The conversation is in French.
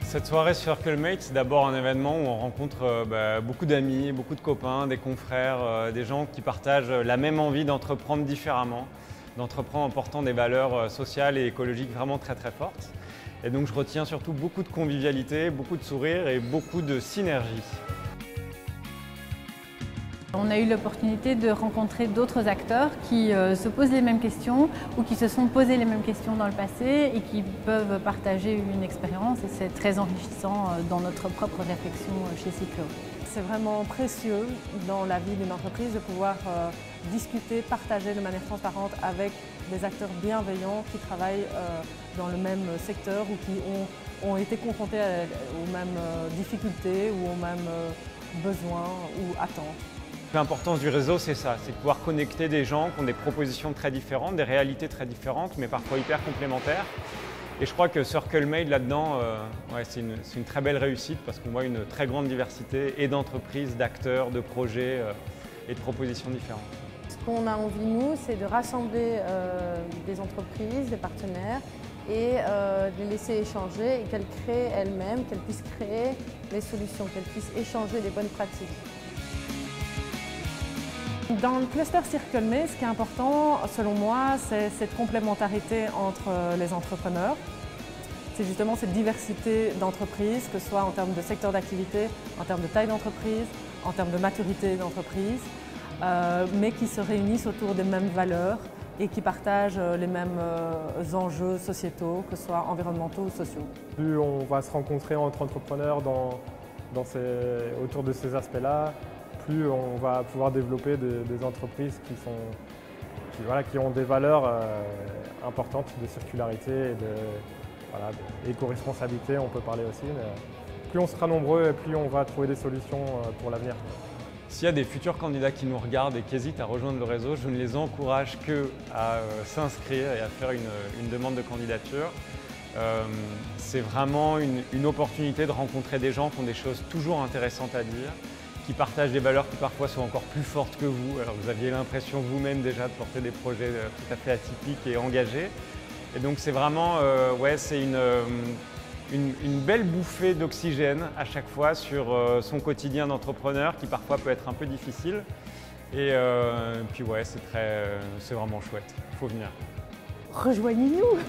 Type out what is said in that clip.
Cette soirée CircleMate, c'est d'abord un événement où on rencontre beaucoup d'amis, beaucoup de copains, des confrères, des gens qui partagent la même envie d'entreprendre différemment, d'entreprendre en portant des valeurs sociales et écologiques vraiment très très fortes. Et donc je retiens surtout beaucoup de convivialité, beaucoup de sourires et beaucoup de synergie. On a eu l'opportunité de rencontrer d'autres acteurs qui se posent les mêmes questions ou qui se sont posés les mêmes questions dans le passé et qui peuvent partager une expérience, et c'est très enrichissant dans notre propre réflexion chez Cyclo. C'est vraiment précieux dans la vie d'une entreprise de pouvoir discuter, partager de manière transparente avec des acteurs bienveillants qui travaillent dans le même secteur ou qui ont été confrontés aux mêmes difficultés ou aux mêmes besoins ou attentes. L'importance du réseau, c'est ça, c'est de pouvoir connecter des gens qui ont des propositions très différentes, des réalités très différentes, mais parfois hyper complémentaires. Et je crois que CircleMate, là-dedans, c'est une très belle réussite parce qu'on voit une très grande diversité et d'entreprises, d'acteurs, de projets et de propositions différentes. Ce qu'on a envie, nous, c'est de rassembler des entreprises, des partenaires et de les laisser échanger et qu'elles créent elles-mêmes, qu'elles puissent créer les solutions, qu'elles puissent échanger les bonnes pratiques. Dans le cluster CircleMate, ce qui est important, selon moi, c'est cette complémentarité entre les entrepreneurs. C'est justement cette diversité d'entreprises, que ce soit en termes de secteur d'activité, en termes de taille d'entreprise, en termes de maturité d'entreprise, mais qui se réunissent autour des mêmes valeurs et qui partagent les mêmes enjeux sociétaux, que ce soit environnementaux ou sociaux. Plus on va se rencontrer entre entrepreneurs autour de ces aspects-là, plus on va pouvoir développer des entreprises qui ont des valeurs importantes de circularité et d'éco-responsabilité, on peut parler aussi. Mais plus on sera nombreux et plus on va trouver des solutions pour l'avenir. S'il y a des futurs candidats qui nous regardent et qui hésitent à rejoindre le réseau, je ne les encourage qu'à s'inscrire et à faire une demande de candidature. C'est vraiment une opportunité de rencontrer des gens qui ont des choses toujours intéressantes à dire, qui partagent des valeurs qui parfois sont encore plus fortes que vous. Alors vous aviez l'impression vous-même déjà de porter des projets tout à fait atypiques et engagés. Et donc c'est vraiment c'est une belle bouffée d'oxygène à chaque fois sur son quotidien d'entrepreneur qui parfois peut être un peu difficile. Et puis c'est vraiment chouette, il faut venir. Rejoignez-nous!